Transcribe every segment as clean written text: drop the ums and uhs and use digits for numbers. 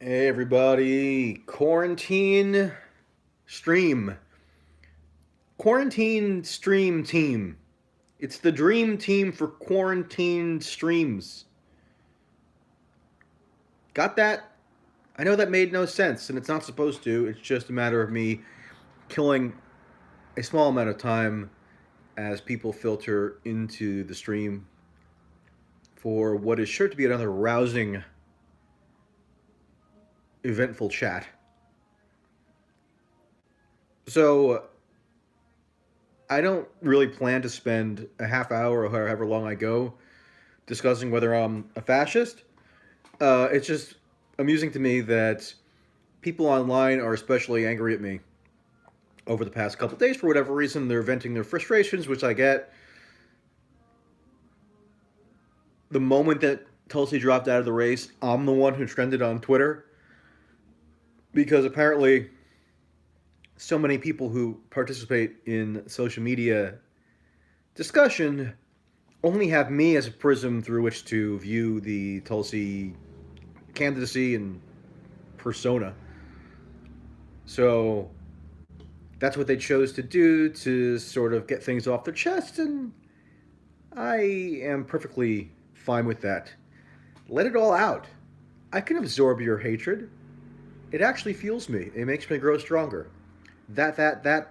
Hey everybody, stream. Quarantine stream team. It's the dream team for quarantine streams. Got that? I know that made no sense and it's not supposed to. It's just a matter of me killing a small amount of time as people filter into the stream for what is sure to be another rousing, eventful chat. So, I don't really plan to spend a half hour or however long I go discussing whether I'm a fascist. It's just amusing to me that people online are especially angry at me over the past couple of days for whatever reason. They're venting their frustrations, which I get. The moment that Tulsi dropped out of the race, I'm the one who trended on Twitter because apparently so many people who participate in social media discussion only have me as a prism through which to view the Tulsi candidacy and persona. So that's what they chose to do to sort of get things off their chest, and I am perfectly fine with that. Let it all out. I can absorb your hatred. It actually fuels me. It makes me grow stronger. That,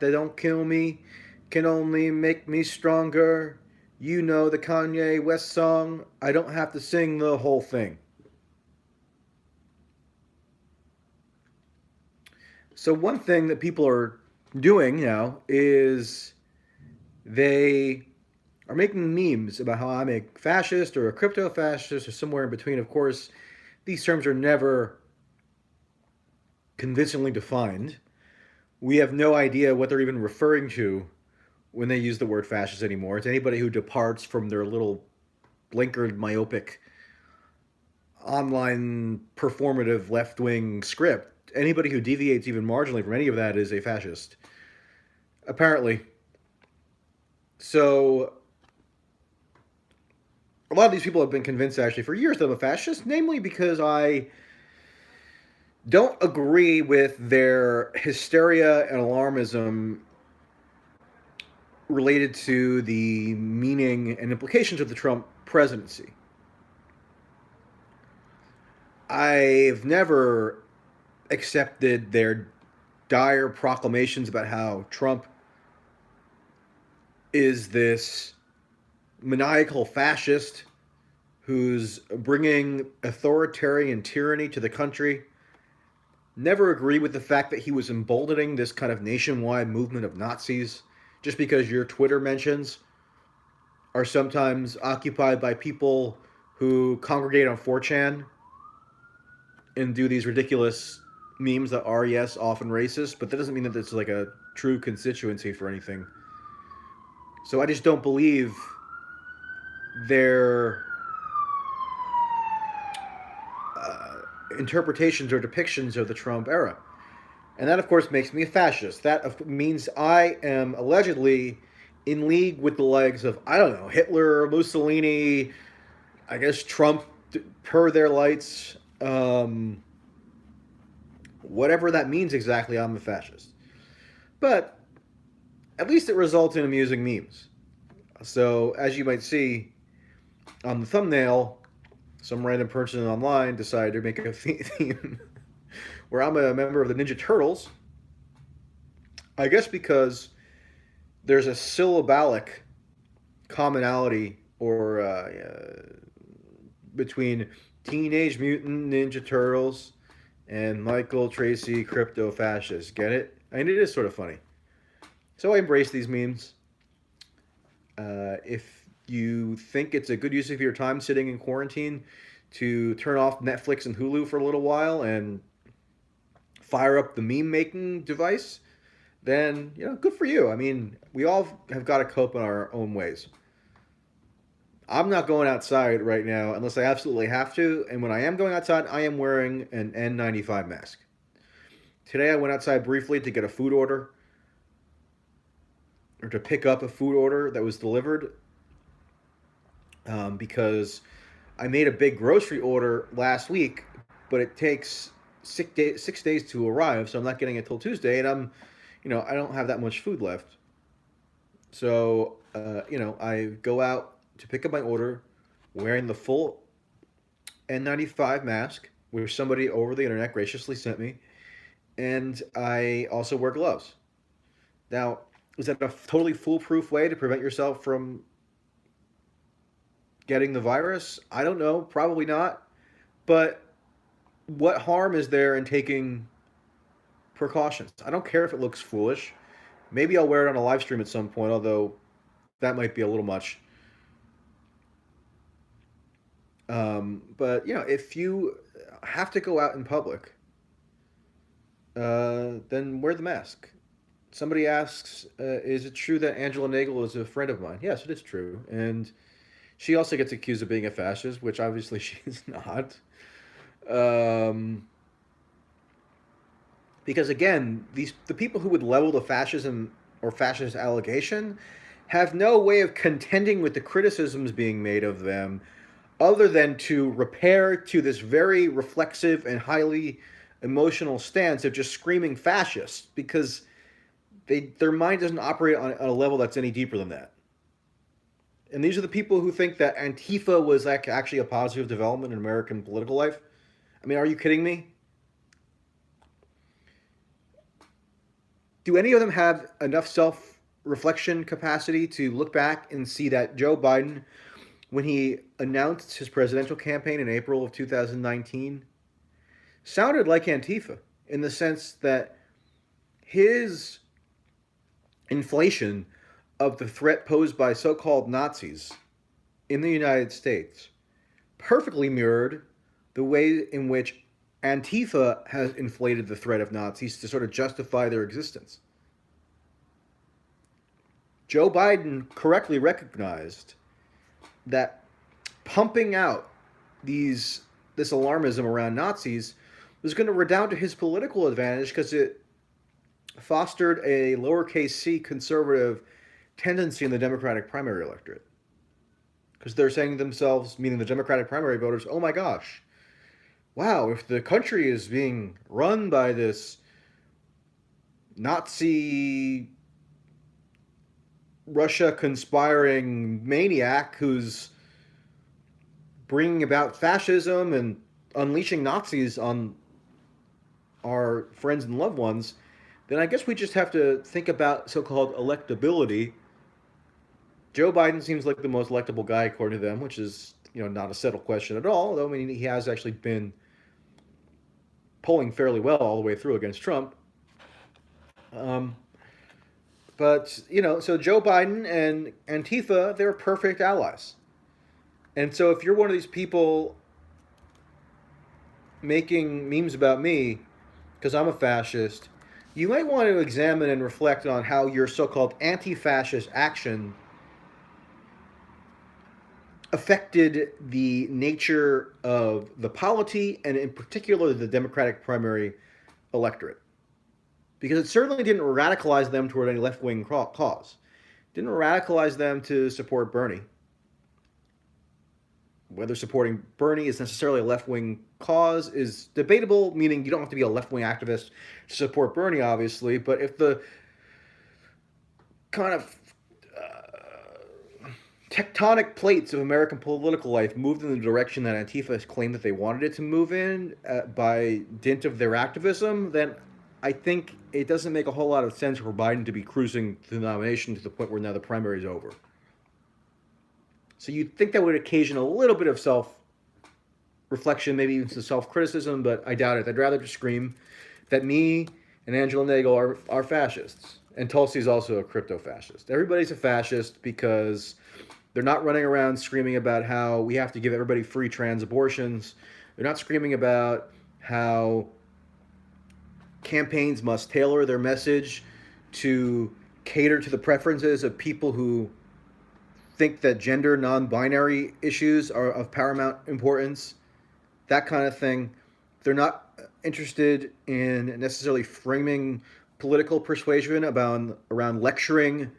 they don't kill me can only make me stronger. You know the Kanye West song. I don't have to sing the whole thing. So, one thing that people are doing now is they are making memes about how I'm a fascist or a crypto fascist or somewhere in between. Of course, these terms are never convincingly defined. We have no idea what they're even referring to when they use the word fascist anymore. It's anybody who departs from their little blinkered, myopic, online performative left wing script. Anybody who deviates even marginally from any of that is a fascist. Apparently. So, a lot of these people have been convinced actually for years that I'm a fascist, namely because I don't agree with their hysteria and alarmism related to the meaning and implications of the Trump presidency. I've never accepted their dire proclamations about how Trump is this maniacal fascist who's bringing authoritarian tyranny to the country. Never agree with the fact that he was emboldening this kind of nationwide movement of Nazis just because your Twitter mentions are sometimes occupied by people who congregate on 4chan and do these ridiculous memes that are, yes, often racist, but that doesn't mean that it's like a true constituency for anything. So I just don't believe their interpretations or depictions of the Trump era. And that, of course, makes me a fascist. That means I am allegedly in league with the likes of, I don't know, Hitler, Mussolini, I guess Trump, per their lights. Whatever that means exactly, I'm a fascist. But at least it results in amusing memes. So, as you might see on the thumbnail, some random person online decided to make a theme where I'm a member of the Ninja Turtles. I guess because there's a syllabic commonality or between Teenage Mutant Ninja Turtles and Michael Tracey crypto fascist. Get it? I mean, it is sort of funny. So I embrace these memes. If you think it's a good use of your time sitting in quarantine to turn off Netflix and Hulu for a little while and fire up the meme making device, then good for you. I mean, we all have got to cope in our own ways. I'm not going outside right now unless I absolutely have to, and when I am going outside, I am wearing an N95 mask. Today I went outside briefly to get a food order or to pick up a food order that was delivered because I made a big grocery order last week, but it takes 6 days to arrive, so I'm not getting it till Tuesday, and I don't have that much food left. So, I go out to pick up my order wearing the full N95 mask, which somebody over the internet graciously sent me, and I also wear gloves. Now, is that a totally foolproof way to prevent yourself from getting the virus? I don't know, probably not. But what harm is there in taking precautions? I don't care if it looks foolish. Maybe I'll wear it on a live stream at some point, although that might be a little much. But if you have to go out in public, then wear the mask. Somebody asks, "Is it true that Angela Nagel is a friend of mine?" Yes, it is true, and she also gets accused of being a fascist, which obviously she's not. Um, because again, the people who would level the fascism or fascist allegation have no way of contending with the criticisms being made of them other than to repair to this very reflexive and highly emotional stance of just screaming fascist because their mind doesn't operate on a level that's any deeper than that. And these are the people who think that Antifa was actually a positive development in American political life. I mean, are you kidding me? Do any of them have enough self-reflection capacity to look back and see that Joe Biden, when he announced his presidential campaign in April of 2019, sounded like Antifa in the sense that his inflation of the threat posed by so-called Nazis in the United States perfectly mirrored the way in which Antifa has inflated the threat of Nazis to sort of justify their existence. Joe Biden correctly recognized that pumping out this alarmism around Nazis was going to redound to his political advantage because it fostered a lowercase c conservative tendency in the Democratic primary electorate. Because they're saying to themselves, meaning the Democratic primary voters, oh my gosh, wow, if the country is being run by this Nazi Russia conspiring maniac who's bringing about fascism and unleashing Nazis on our friends and loved ones, then I guess we just have to think about so-called electability. Joe Biden seems like the most electable guy according to them, which is not a settled question at all. Though I mean he has actually been polling fairly well all the way through against Trump. But so Joe Biden and Antifa, they're perfect allies. And so if you're one of these people making memes about me because I'm a fascist, you might want to examine and reflect on how your so-called anti-fascist action affected the nature of the polity and in particular the Democratic primary electorate. Because it certainly didn't radicalize them toward any left-wing cause. It didn't radicalize them to support Bernie. Whether supporting Bernie is necessarily a left-wing cause is debatable, meaning you don't have to be a left-wing activist to support Bernie, obviously, but if the kind of tectonic plates of American political life moved in the direction that Antifa claimed that they wanted it to move in by dint of their activism, then I think it doesn't make a whole lot of sense for Biden to be cruising to the nomination to the point where now the primary is over. So you'd think that would occasion a little bit of self-reflection, maybe even some self-criticism, but I doubt it. I'd rather just scream that me and Angela Nagel are fascists. And Tulsi's also a crypto-fascist. Everybody's a fascist because they're not running around screaming about how we have to give everybody free trans abortions. They're not screaming about how campaigns must tailor their message to cater to the preferences of people who think that gender non-binary issues are of paramount importance, that kind of thing. They're not interested in necessarily framing political persuasion around lecturing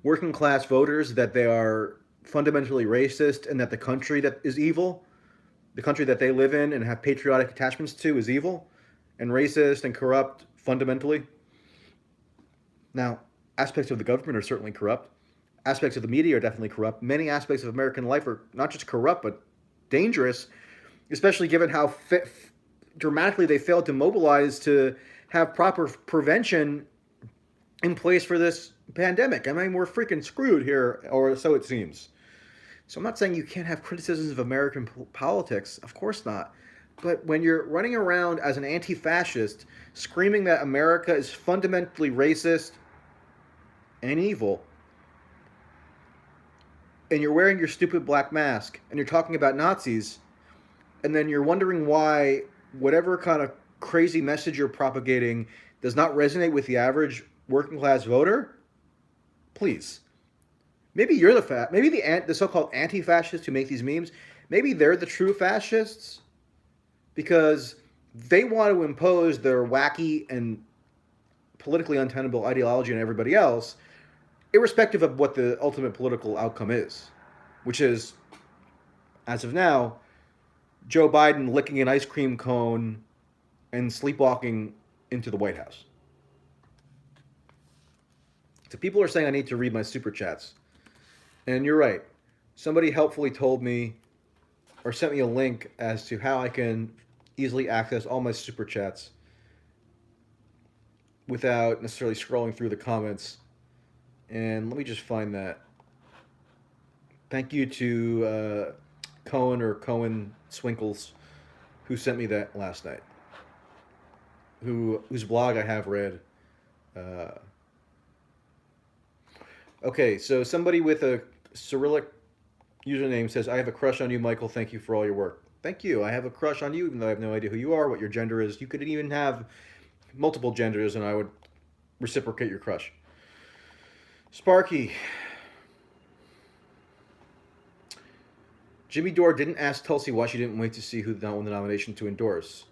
working class voters that they are fundamentally racist and that the country that is evil, the country that they live in and have patriotic attachments to is evil. and racist and corrupt fundamentally. Now, aspects of the government are certainly corrupt. Aspects of the media are definitely corrupt. Many aspects of American life are not just corrupt, but dangerous, especially given how dramatically they failed to mobilize to have proper prevention in place for this pandemic. I mean, we're freaking screwed here, or so it seems. So I'm not saying you can't have criticisms of American politics. Of course not. But when you're running around as an anti-fascist, screaming that America is fundamentally racist and evil, and you're wearing your stupid black mask, and you're talking about Nazis, and then you're wondering why whatever kind of crazy message you're propagating does not resonate with the average working class voter, please. Maybe you're maybe the so-called anti-fascists who make these memes, maybe they're the true fascists because they want to impose their wacky and politically untenable ideology on everybody else, irrespective of what the ultimate political outcome is, which is, as of now, Joe Biden licking an ice cream cone and sleepwalking into the White House. So people are saying I need to read my super chats. And you're right. Somebody helpfully told me or sent me a link as to how I can easily access all my super chats without necessarily scrolling through the comments. And let me just find that. Thank you to Cohen Swinkles, who sent me that last night. Whose blog I have read. Okay, so somebody with a Cyrillic username says, I have a crush on you, Michael. Thank you for all your work. Thank you. I have a crush on you, even though I have no idea who you are, what your gender is. You could even have multiple genders, and I would reciprocate your crush. Sparky. Jimmy Dore didn't ask Tulsi why she didn't wait to see who won the nomination to endorse.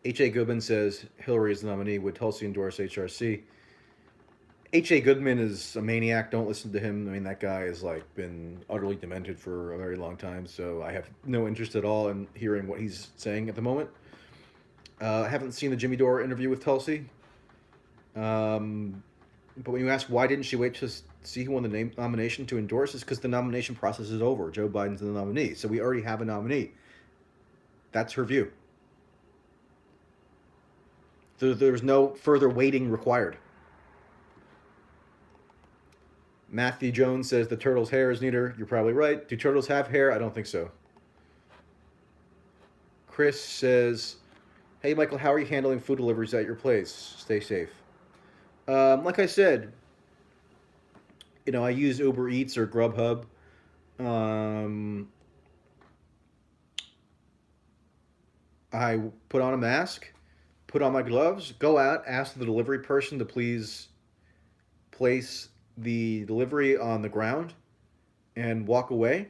H.A. Goodman says Hillary is the nominee. Would Tulsi endorse HRC? H.A. Goodman is a maniac. Don't listen to him. I mean, that guy has been utterly demented for a very long time, so I have no interest at all in hearing what he's saying at the moment. I haven't seen the Jimmy Dore interview with Tulsi. But when you ask why didn't she wait to see who won the nomination to endorse, it's because the nomination process is over. Joe Biden's the nominee, so we already have a nominee. That's her view. There's no further waiting required. Matthew Jones says the turtle's hair is neater. You're probably right. Do turtles have hair? I don't think so. Chris says, hey, Michael, how are you handling food deliveries at your place? Stay safe. Like I said, I use Uber Eats or Grubhub. I put on a mask, put on my gloves, go out, ask the delivery person to please place the delivery on the ground and walk away.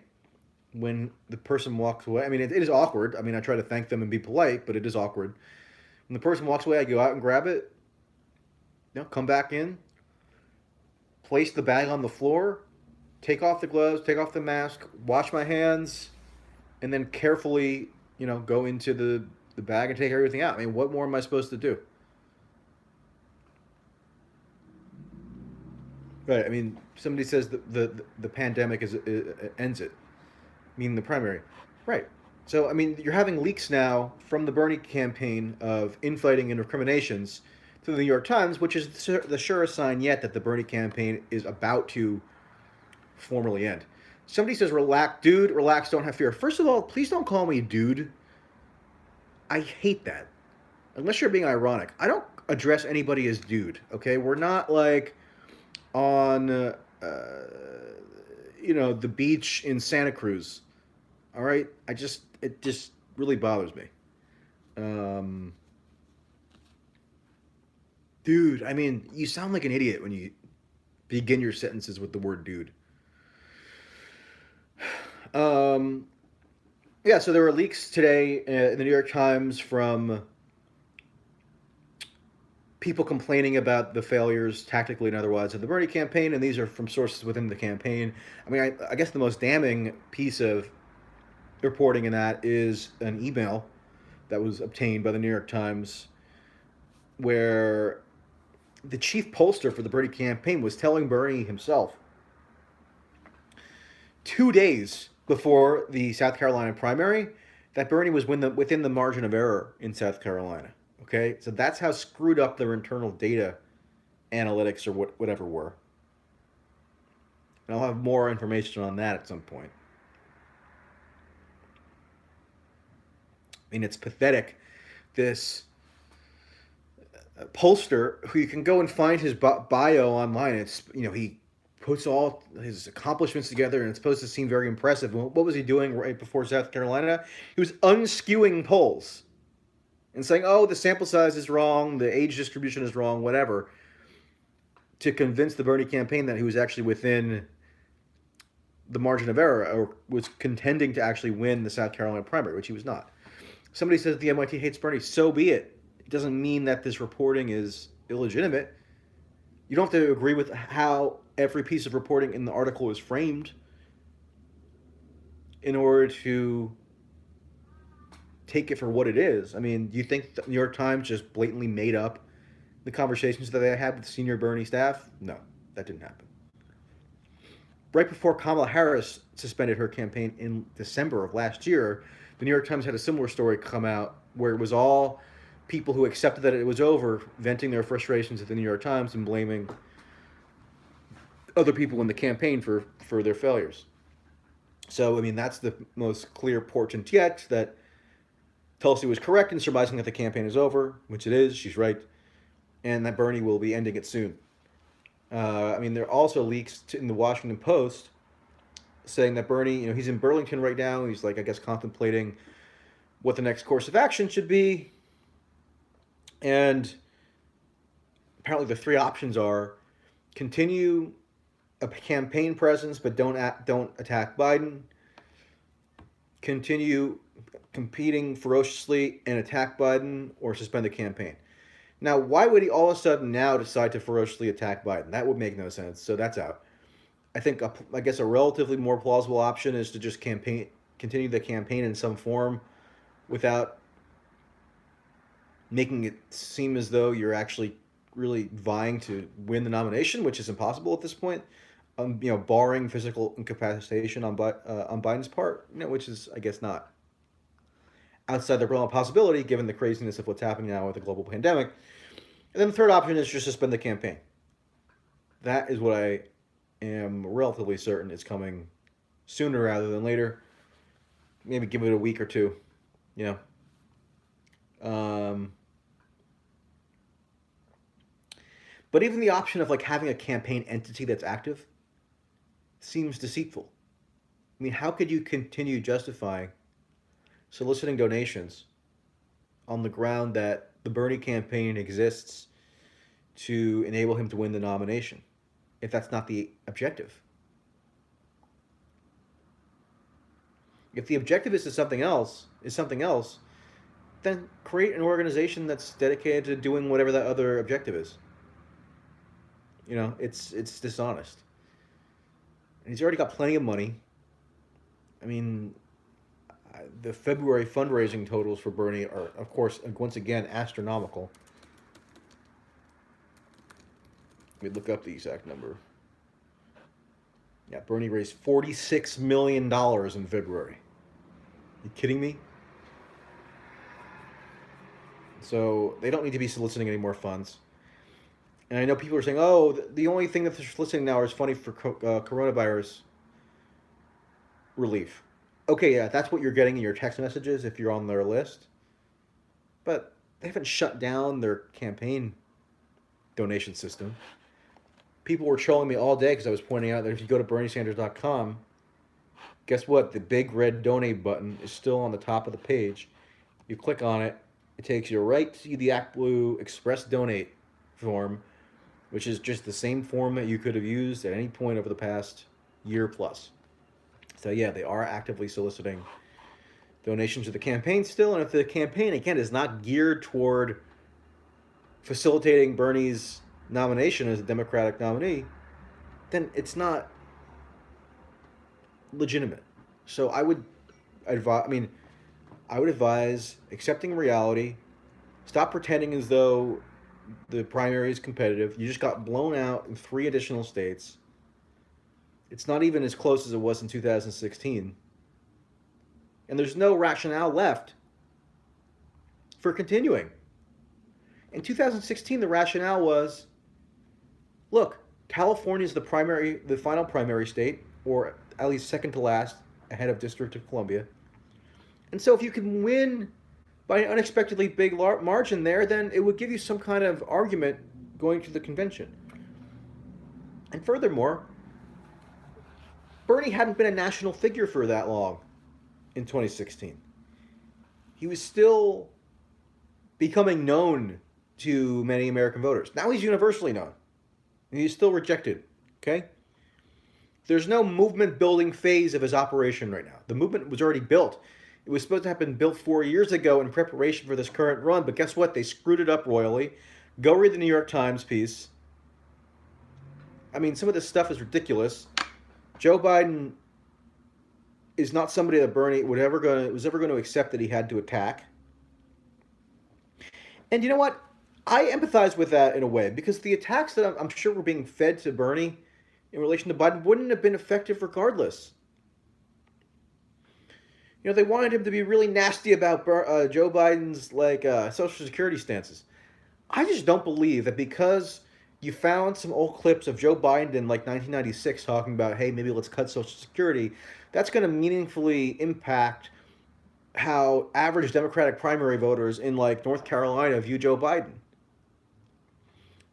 When the person walks away, I mean, it is awkward. I mean, I try to thank them and be polite, but it is awkward. When the person walks away, I go out and grab it, come back in, place the bag on the floor, take off the gloves, take off the mask, wash my hands, and then carefully, go into the bag and take everything out. I mean, what more am I supposed to do? Right. I mean, somebody says the pandemic ends it. Meaning the primary. Right. So, I mean, you're having leaks now from the Bernie campaign of infighting and recriminations to the New York Times, which is the surest sign yet that the Bernie campaign is about to formally end. Somebody says, relax, dude, relax, don't have fear. First of all, please don't call me dude. I hate that. Unless you're being ironic. I don't address anybody as dude, okay? We're not on, the beach in Santa Cruz. All right? It just really bothers me. Dude, I mean, you sound like an idiot when you begin your sentences with the word dude. Yeah, so there were leaks today in the New York Times from people complaining about the failures, tactically and otherwise, of the Bernie campaign, and these are from sources within the campaign. I mean, I guess the most damning piece of reporting in that is an email that was obtained by the New York Times where the chief pollster for the Bernie campaign was telling Bernie himself 2 days before the South Carolina primary that Bernie was within the margin of error in South Carolina. Okay, so that's how screwed up their internal data analytics or whatever were. And I'll have more information on that at some point. I mean, it's pathetic. This pollster, who you can go and find his bio online. It's, he puts all his accomplishments together, and it's supposed to seem very impressive. What was he doing right before South Carolina? He was unskewing polls and saying, "Oh, the sample size is wrong, the age distribution is wrong, whatever," to convince the Bernie campaign that he was actually within the margin of error, or was contending to actually win the South Carolina primary, which he was not. Somebody says the MIT hates Bernie. So be it. It doesn't mean that this reporting is illegitimate. You don't have to agree with how every piece of reporting in the article is framed in order to take it for what it is. I mean, do you think the New York Times just blatantly made up the conversations that they had with senior Bernie staff? No, that didn't happen. Right before Kamala Harris suspended her campaign in December of last year, the New York Times had a similar story come out where it was all people who accepted that it was over venting their frustrations at the New York Times and blaming other people in the campaign for their failures. So, I mean, that's the most clear portent yet that Tulsi was correct in surmising that the campaign is over, which it is. She's right. And that Bernie will be ending it soon. I mean, there are also leaks in the Washington Post saying that Bernie, he's in Burlington right now. He's I guess, contemplating what the next course of action should be. And apparently the three options are continue a campaign presence but don't attack Biden, continue competing ferociously and attack Biden, or suspend the campaign. Now, why would he all of a sudden now decide to ferociously attack Biden? That would make no sense. So that's out. I think, I guess, a relatively more plausible option is to just continue the campaign in some form without making it seem as though you're actually really vying to win the nomination, which is impossible at this point. Barring physical incapacitation on Biden's part, which is, I guess, not outside the realm of possibility given the craziness of what's happening now with the global pandemic. And then the third option is just suspend the campaign. That is what I am relatively certain is coming sooner rather than later. Maybe give it a week or two. But even the option of having a campaign entity that's active seems deceitful. I mean, how could you continue justifying soliciting donations on the ground that the Bernie campaign exists to enable him to win the nomination if that's not the objective? If the objective is something else, then create an organization that's dedicated to doing whatever that other objective is. It's dishonest. And he's already got plenty of money. I mean, the February fundraising totals for Bernie are, of course, once again, astronomical. Let me look up the exact number. Yeah, Bernie raised $46 million in February. You kidding me? So they don't need to be soliciting any more funds. And I know people are saying, "Oh, the only thing that they're soliciting now is funding for coronavirus relief." Okay, yeah, that's what you're getting in your text messages if you're on their list. But they haven't shut down their campaign donation system. People were trolling me all day because I was pointing out that if you go to BernieSanders.com, guess what? The big red donate button is still on the top of the page. You click on it, it takes you right to the ActBlue Express Donate form, which is just the same form that you could have used at any point over the past year plus. So yeah, they are actively soliciting donations to the campaign still, and if the campaign, again, is not geared toward facilitating Bernie's nomination as a Democratic nominee, then it's not legitimate. So I would advise accepting reality, stop pretending as though The primary is competitive. You just got blown out in 3 additional states. It's not even as close as it was in 2016. And there's no rationale left for continuing. In 2016, the rationale was, look, California is the final primary state, or at least second to last, ahead of District of Columbia. And so if you can win by an unexpectedly big margin there, then it would give you some kind of argument going to the convention. And furthermore, Bernie hadn't been a national figure for that long in 2016. He was still becoming known to many American voters. Now he's universally known. And he's still rejected. Okay? There's no movement building phase of his operation right now. The movement was already built. It was supposed to have been built 4 years ago in preparation for this current run, but guess what? They screwed it up royally. Go read the New York Times piece. I mean, some of this stuff is ridiculous. Joe Biden is not somebody that Bernie was ever going to accept that he had to attack. And you know what? I empathize with that in a way, because the attacks that I'm sure were being fed to Bernie in relation to Biden wouldn't have been effective regardless. You know, they wanted him to be really nasty about Joe Biden's Social Security stances. I just don't believe that because you found some old clips of Joe Biden in like 1996 talking about, hey, maybe let's cut Social Security, that's going to meaningfully impact how average Democratic primary voters in like North Carolina view Joe Biden.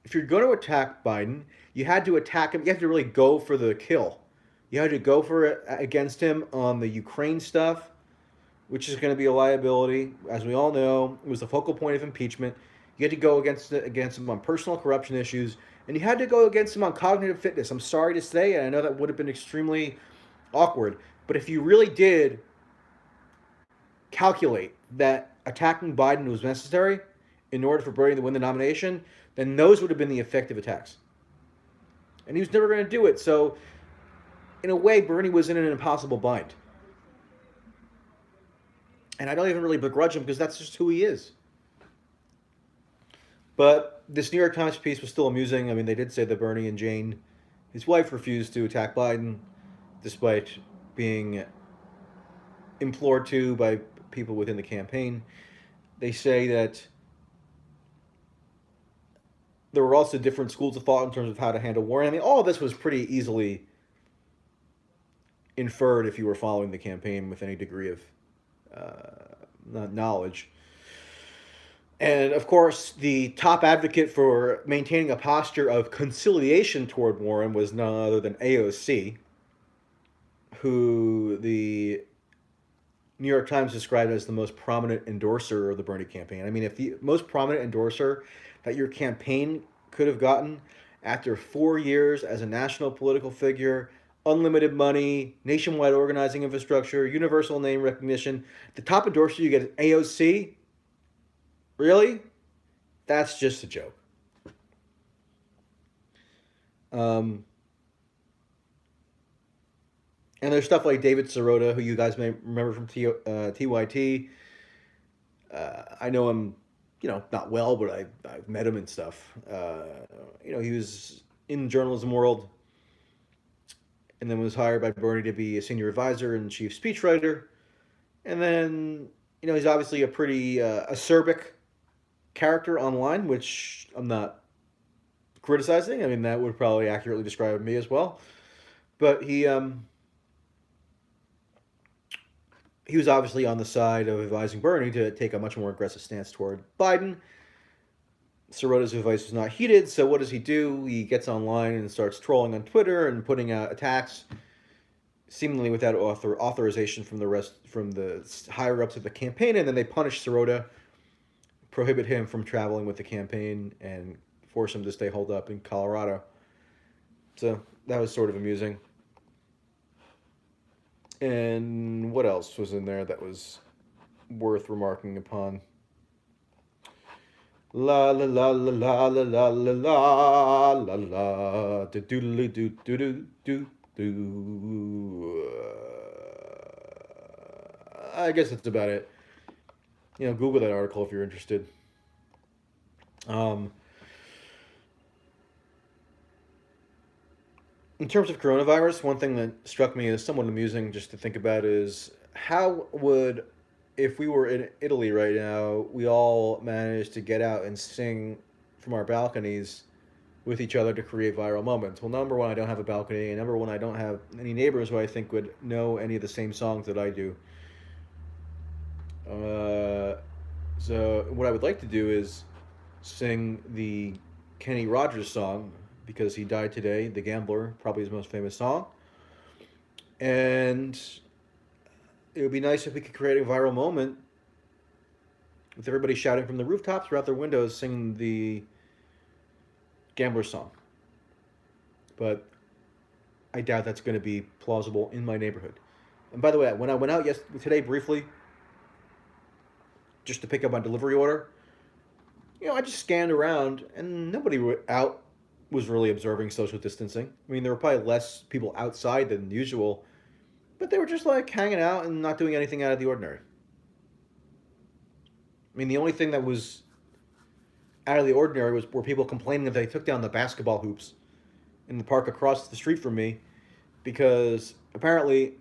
If you're going to attack Biden, you had to attack him. You had to really go for the kill. You had to go for it against him on the Ukraine stuff, which is going to be a liability. As we all know, it was the focal point of impeachment. You had to go against him on personal corruption issues, and you had to go against him on cognitive fitness. I'm sorry to say, and I know that would have been extremely awkward, but if you really did calculate that attacking Biden was necessary in order for Bernie to win the nomination, then those would have been the effective attacks. And he was never going to do it, so in a way, Bernie was in an impossible bind. And I don't even really begrudge him, because that's just who he is. But this New York Times piece was still amusing. I mean, they did say that Bernie and Jane, his wife, refused to attack Biden, despite being implored to by people within the campaign. They say that there were also different schools of thought in terms of how to handle Warren. I mean, all of this was pretty easily inferred if you were following the campaign with any degree of knowledge. And of course, the top advocate for maintaining a posture of conciliation toward Warren was none other than AOC, who the New York Times described as the most prominent endorser of the Bernie campaign. I mean, if the most prominent endorser that your campaign could have gotten after 4 years as a national political figure, unlimited money, nationwide organizing infrastructure, universal name recognition, the top endorser you get is AOC? Really? That's just a joke. And there's stuff like David Sirota, who you guys may remember from TYT. I know him, not well, but I've met him and stuff. He was in the journalism world, and then was hired by Bernie to be a senior advisor and chief speechwriter. And then, he's obviously a pretty acerbic character online, which I'm not criticizing. I mean, that would probably accurately describe me as well. But he was obviously on the side of advising Bernie to take a much more aggressive stance toward Biden. Sirota's advice was not heeded, so what does he do? He gets online and starts trolling on Twitter and putting out attacks, seemingly without authorization from the higher ups of the campaign, and then they punish Sirota, prohibit him from traveling with the campaign, and force him to stay holed up in Colorado. So that was sort of amusing. And what else was in there that was worth remarking upon? La la la la la la la la la la do do do do do do. I guess that's about it. Google that article if you're interested. In terms of coronavirus, one thing that struck me as somewhat amusing just to think about is how would, if we were in Italy right now, we all managed to get out and sing from our balconies with each other to create viral moments. Well, number one, I don't have a balcony, and number one, I don't have any neighbors who I think would know any of the same songs that I do. Uh, so what I would like to do is sing the Kenny Rogers song because he died today. The Gambler, probably his most famous song, and it would be nice if we could create a viral moment with everybody shouting from the rooftops or out their windows singing the Gambler song. But I doubt that's going to be plausible in my neighborhood. And by the way, when I went out today briefly, just to pick up my delivery order, I just scanned around and nobody out was really observing social distancing. I mean, there were probably less people outside than usual, but they were just like hanging out and not doing anything out of the ordinary. I mean, the only thing that was out of the ordinary were people complaining that they took down the basketball hoops in the park across the street from me because apparently,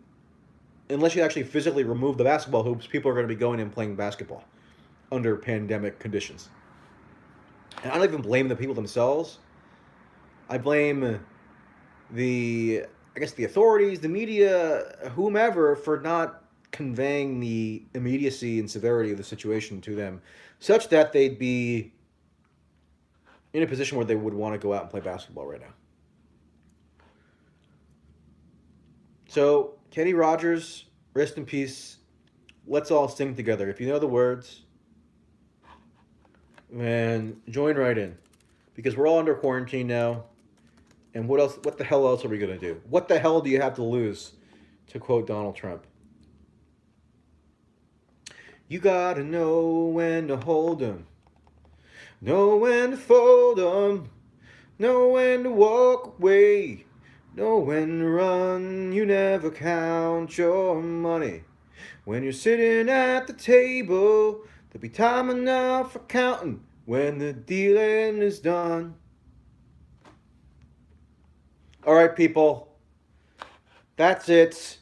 unless you actually physically remove the basketball hoops, people are going to be going and playing basketball under pandemic conditions. And I don't even blame the people themselves. I blame the authorities, the media, whomever, for not conveying the immediacy and severity of the situation to them, such that they'd be in a position where they would want to go out and play basketball right now. So, Kenny Rogers, rest in peace. Let's all sing together. If you know the words, man, join right in. Because we're all under quarantine now. And what the hell else are we going to do? What the hell do you have to lose? To quote Donald Trump. You gotta know when to hold 'em. Know when to fold 'em. Know when to walk away. Know when to run. You never count your money. When you're sitting at the table, there'll be time enough for counting when the dealing is done. All right, people. That's it.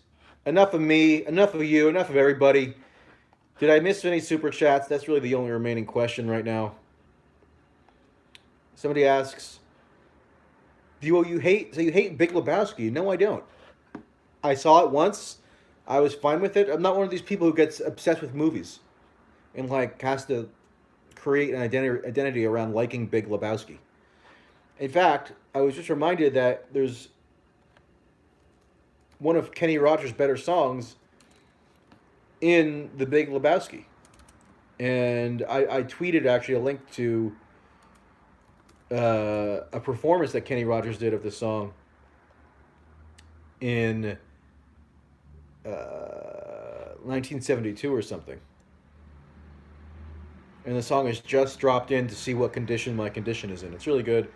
Enough of me, enough of you, enough of everybody. Did I miss any super chats? That's really the only remaining question right now. Somebody asks, you hate Big Lebowski? No, I don't. I saw it once. I was fine with it. I'm not one of these people who gets obsessed with movies and has to create an identity around liking Big Lebowski. In fact, I was just reminded that there's one of Kenny Rogers' better songs in The Big Lebowski. And I tweeted actually a link to a performance that Kenny Rogers did of the song in 1972 or something. And the song is just dropped in to see what condition my condition is in. It's really good.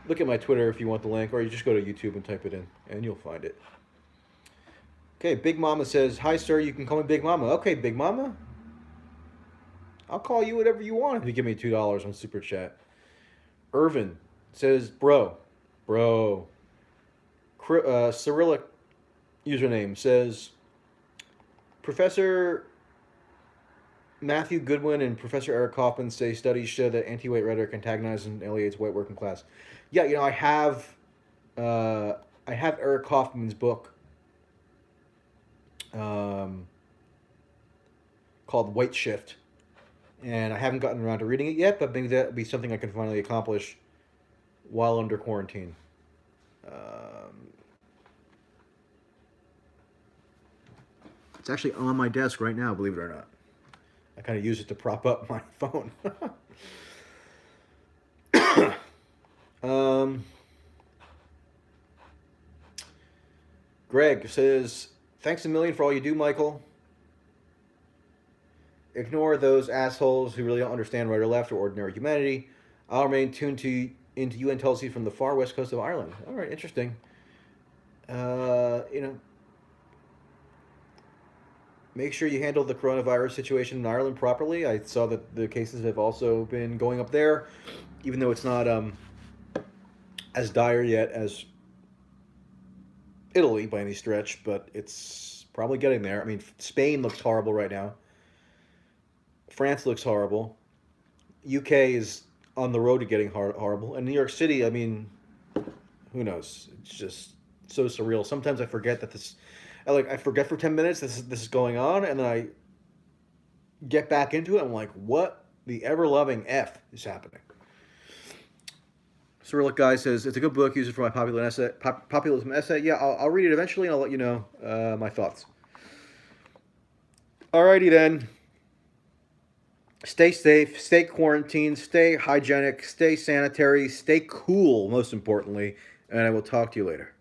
Look at my Twitter if you want the link, or you just go to YouTube and type it in, and you'll find it. Okay, Big Mama says, "Hi, sir, you can call me Big Mama." Okay, Big Mama. I'll call you whatever you want if you give me $2 on Super Chat. Irvin says, bro. Cyrillic username says, Professor Matthew Goodwin and Professor Eric Kaufman say studies show that anti-white rhetoric antagonizes and alienates white working class. Yeah, I have Eric Kaufman's book called White Shift, and I haven't gotten around to reading it yet, but maybe that'll be something I can finally accomplish while under quarantine. It's actually on my desk right now, believe it or not. I kind of use it to prop up my phone. Greg says, thanks a million for all you do, Michael. Ignore those assholes who really don't understand right or left or ordinary humanity. I'll remain tuned into UN Tulsi from the far west coast of Ireland. All right, interesting. Make sure you handle the coronavirus situation in Ireland properly. I saw that the cases have also been going up there, even though it's not as dire yet as Italy by any stretch, but it's probably getting there. I mean, Spain looks horrible right now. France looks horrible. UK is on the road to getting horrible. And New York City, I mean, who knows? It's just so surreal. Sometimes I forget that this, I forget for 10 minutes this is going on, and then I get back into it. I'm like, what the ever loving f is happening? Cyrillic Guy says it's a good book. Use it for my populism essay. Yeah, I'll read it eventually, and I'll let you know my thoughts. Alrighty then. Stay safe, stay quarantined, stay hygienic, stay sanitary, stay cool, most importantly, and I will talk to you later.